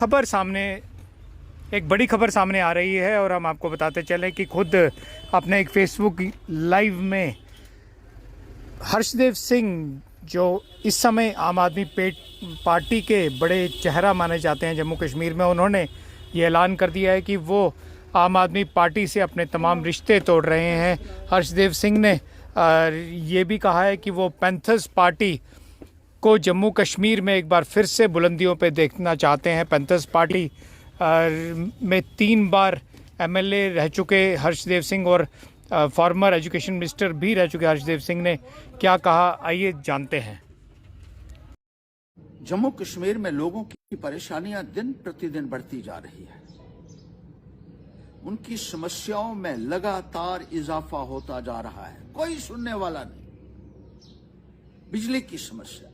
खबर सामने एक बड़ी खबर सामने आ रही है और हम आपको बताते चलें कि खुद अपने एक फेसबुक लाइव में हर्षदेव सिंह जो इस समय आम आदमी पार्टी के बड़े चेहरा माने जाते हैं जम्मू कश्मीर में, उन्होंने ये ऐलान कर दिया है कि वो आम आदमी पार्टी से अपने तमाम रिश्ते तोड़ रहे हैं। हर्षदेव सिंह ने ये भी कहा है कि वो पैंथर्स पार्टी को जम्मू कश्मीर में एक बार फिर से बुलंदियों पे देखना चाहते हैं। पैंथर्स पार्टी में 3 बार एमएलए रह चुके हर्षदेव सिंह और फॉर्मर एजुकेशन मिनिस्टर भी रह चुके हर्षदेव सिंह ने क्या कहा, आइए जानते हैं। जम्मू कश्मीर में लोगों की परेशानियां दिन प्रतिदिन बढ़ती जा रही है। उनकी समस्याओं में लगातार इजाफा होता जा रहा है, कोई सुनने वाला नहीं। बिजली की समस्या,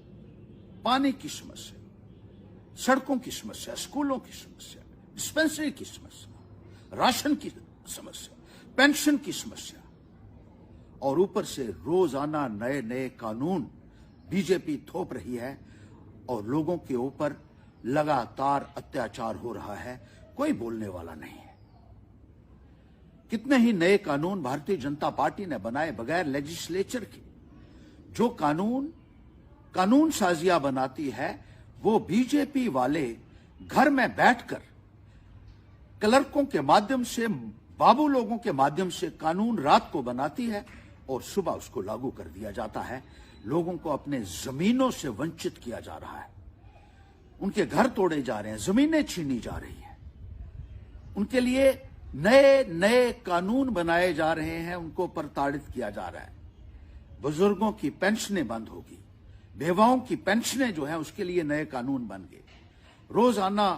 पानी की समस्या, सड़कों की समस्या, स्कूलों की समस्या, डिस्पेंसरी की समस्या, राशन की समस्या, पेंशन की समस्या, और ऊपर से रोजाना नए नए कानून बीजेपी थोप रही है और लोगों के ऊपर लगातार अत्याचार हो रहा है, कोई बोलने वाला नहीं है। कितने ही नए कानून भारतीय जनता पार्टी ने बनाए बगैर लेजिस्लेचर के। जो कानून साजियां बनाती है वो बीजेपी वाले घर में बैठकर क्लर्कों के माध्यम से, बाबू लोगों के माध्यम से कानून रात को बनाती है और सुबह उसको लागू कर दिया जाता है। लोगों को अपने जमीनों से वंचित किया जा रहा है, उनके घर तोड़े जा रहे हैं, जमीनें छीनी जा रही हैं, उनके लिए नए नए कानून बनाए जा रहे हैं, उनको प्रताड़ित किया जा रहा है। बुजुर्गों की पेंशनें बंद होगी, बेवाओं की पेंशनें जो है उसके लिए नए कानून बन गए। रोजाना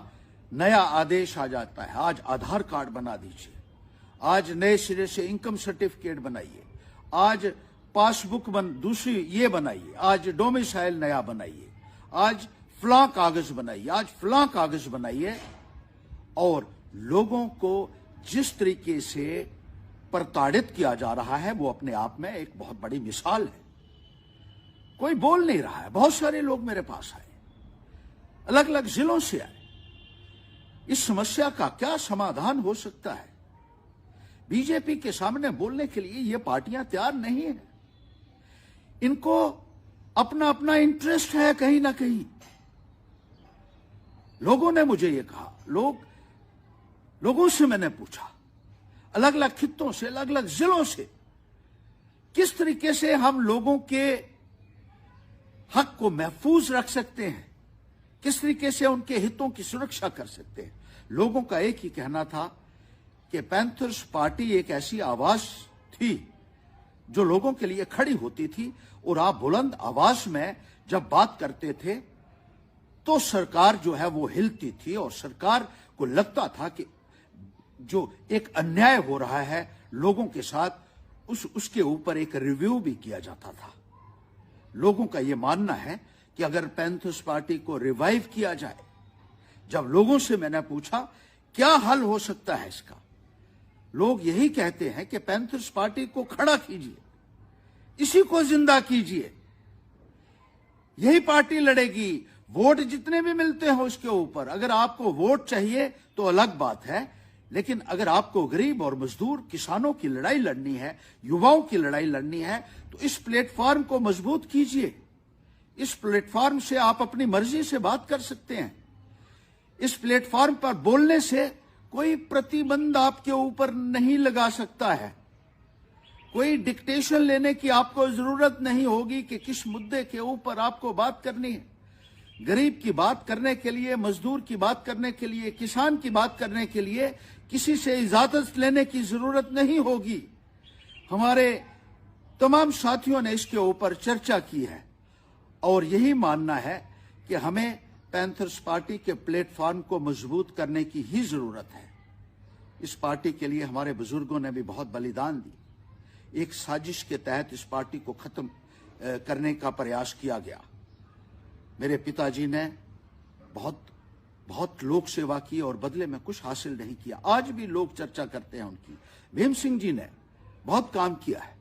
नया आदेश आ जाता है, आज आधार कार्ड बना दीजिए, आज नए सिरे से इनकम सर्टिफिकेट बनाइए, आज पासबुक दूसरी ये बनाइए, आज डोमिसाइल नया बनाइए, आज फलां कागज बनाइए, आज फलां कागज बनाइए। और लोगों को जिस तरीके से प्रताड़ित किया जा रहा है वो अपने आप में एक बहुत बड़ी मिसाल है। कोई बोल नहीं रहा है। बहुत सारे लोग मेरे पास आए, अलग अलग जिलों से आए। इस समस्या का क्या समाधान हो सकता है? बीजेपी के सामने बोलने के लिए ये पार्टियां तैयार नहीं है। इनको अपना अपना इंटरेस्ट है कहीं ना कहीं। लोगों ने मुझे ये कहा, लोगों से मैंने पूछा, अलग अलग खित्तों से, अलग अलग जिलों से, किस तरीके से हम लोगों के हक को महफूज रख सकते हैं, किस तरीके से उनके हितों की सुरक्षा कर सकते हैं। लोगों का एक ही कहना था कि पैंथर्स पार्टी एक ऐसी आवाज थी जो लोगों के लिए खड़ी होती थी, और आप बुलंद आवाज में जब बात करते थे तो सरकार जो है वो हिलती थी, और सरकार को लगता था कि जो एक अन्याय हो रहा है लोगों के साथ, उसके ऊपर एक रिव्यू भी किया जाता था। लोगों का यह मानना है कि अगर पैंथर्स पार्टी को रिवाइव किया जाए, जब लोगों से मैंने पूछा क्या हल हो सकता है इसका, लोग यही कहते हैं कि पैंथर्स पार्टी को खड़ा कीजिए, इसी को जिंदा कीजिए, यही पार्टी लड़ेगी, वोट जितने भी मिलते हो उसके ऊपर। अगर आपको वोट चाहिए तो अलग बात है, लेकिन अगर आपको गरीब और मजदूर किसानों की लड़ाई लड़नी है, युवाओं की लड़ाई लड़नी है, तो इस प्लेटफॉर्म को मजबूत कीजिए। इस प्लेटफॉर्म से आप अपनी मर्जी से बात कर सकते हैं। इस प्लेटफॉर्म पर बोलने से कोई प्रतिबंध आपके ऊपर नहीं लगा सकता है, कोई डिक्टेशन लेने की आपको जरूरत नहीं होगी कि किस मुद्दे के ऊपर आपको बात करनी है। गरीब की बात करने के लिए, मजदूर की बात करने के लिए, किसान की बात करने के लिए किसी से इजाजत लेने की जरूरत नहीं होगी। हमारे तमाम साथियों ने इसके ऊपर चर्चा की है और यही मानना है कि हमें पैंथर्स पार्टी के प्लेटफॉर्म को मजबूत करने की ही जरूरत है। इस पार्टी के लिए हमारे बुजुर्गों ने भी बहुत बलिदान दी। एक साजिश के तहत इस पार्टी को खत्म करने का प्रयास किया गया। मेरे पिताजी ने बहुत लोक सेवा की और बदले में कुछ हासिल नहीं किया। आज भी लोग चर्चा करते हैं उनकी। भीम सिंह जी ने बहुत काम किया है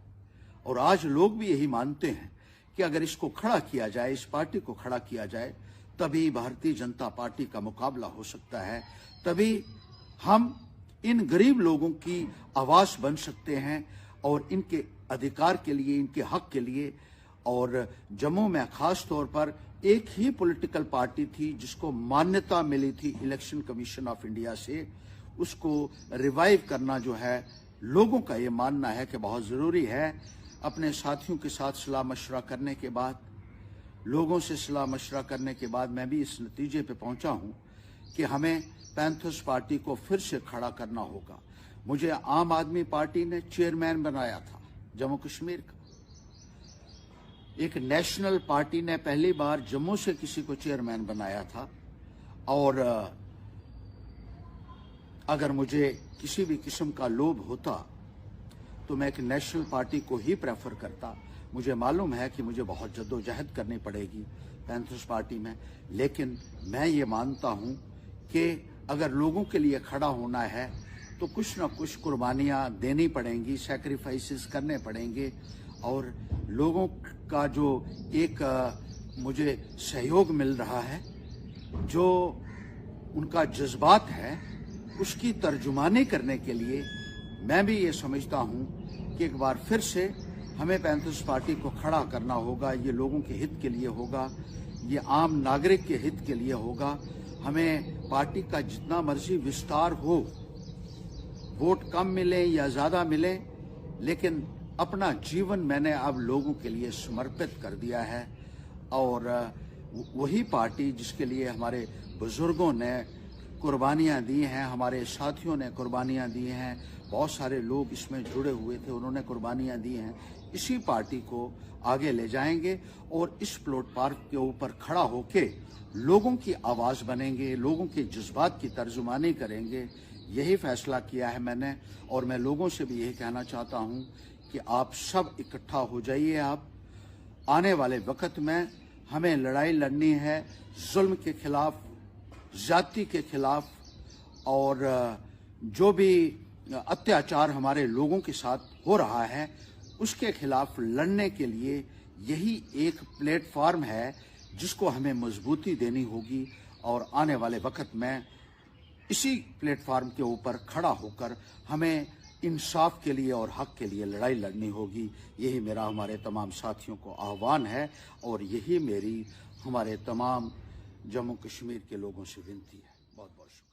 और आज लोग भी यही मानते हैं कि अगर इसको खड़ा किया जाए, इस पार्टी को खड़ा किया जाए, तभी भारतीय जनता पार्टी का मुकाबला हो सकता है, तभी हम इन गरीब लोगों की आवाज बन सकते हैं और इनके अधिकार के लिए, इनके हक के लिए। और जम्मू में खास तौर पर एक ही पॉलिटिकल पार्टी थी जिसको मान्यता मिली थी इलेक्शन कमीशन ऑफ इंडिया से, उसको रिवाइव करना जो है, लोगों का ये मानना है कि बहुत जरूरी है। अपने साथियों के साथ सलाह मशवरा करने के बाद, लोगों से सलाह मशवरा करने के बाद मैं भी इस नतीजे पे पहुंचा हूं कि हमें पैंथर्स पार्टी को फिर से खड़ा करना होगा। मुझे आम आदमी पार्टी ने चेयरमैन बनाया था जम्मू कश्मीर का, एक नेशनल पार्टी ने पहली बार जम्मू से किसी को चेयरमैन बनाया था। और अगर मुझे किसी भी किस्म का लोभ होता तो मैं एक नेशनल पार्टी को ही प्रेफर करता। मुझे मालूम है कि मुझे बहुत जद्दोजहद करनी पड़ेगी पैंथर्स पार्टी में, लेकिन मैं ये मानता हूं कि अगर लोगों के लिए खड़ा होना है तो कुछ ना कुछ कुर्बानियां देनी पड़ेंगी, सैक्रिफाइसेस करने पड़ेंगे। और लोगों का जो एक मुझे सहयोग मिल रहा है, जो उनका जज्बात है, उसकी तर्जुमानी करने के लिए मैं भी ये समझता हूं कि एक बार फिर से हमें पैंथर्स पार्टी को खड़ा करना होगा। ये लोगों के हित के लिए होगा, ये आम नागरिक के हित के लिए होगा। हमें पार्टी का जितना मर्जी विस्तार हो, वोट कम मिले या ज्यादा मिले, लेकिन अपना जीवन मैंने अब लोगों के लिए समर्पित कर दिया है। और वही पार्टी जिसके लिए हमारे बुजुर्गों ने कुर्बानियां दी हैं, हमारे साथियों ने कुर्बानियां दी हैं, बहुत सारे लोग इसमें जुड़े हुए थे, उन्होंने कुर्बानियां दी हैं, इसी पार्टी को आगे ले जाएंगे और इस प्लेटफॉर्म के ऊपर खड़ा होके लोगों की आवाज बनेंगे, लोगों के जज्बात की तर्जुमानी करेंगे। यही फैसला किया है मैंने। और मैं लोगों से भी यही कहना चाहता हूं कि आप सब इकट्ठा हो जाइए। आप आने वाले वक्त में हमें लड़ाई लड़नी है जुल्म के खिलाफ, जाति के खिलाफ, और जो भी अत्याचार हमारे लोगों के साथ हो रहा है उसके खिलाफ लड़ने के लिए यही एक प्लेटफॉर्म है जिसको हमें मजबूती देनी होगी। और आने वाले वक्त में इसी प्लेटफॉर्म के ऊपर खड़ा होकर हमें इंसाफ के लिए और हक के लिए लड़ाई लड़नी होगी। यही मेरा हमारे तमाम साथियों को आह्वान है और यही मेरी हमारे तमाम जम्मू कश्मीर के लोगों से विनती है। बहुत बहुत शुक्रिया।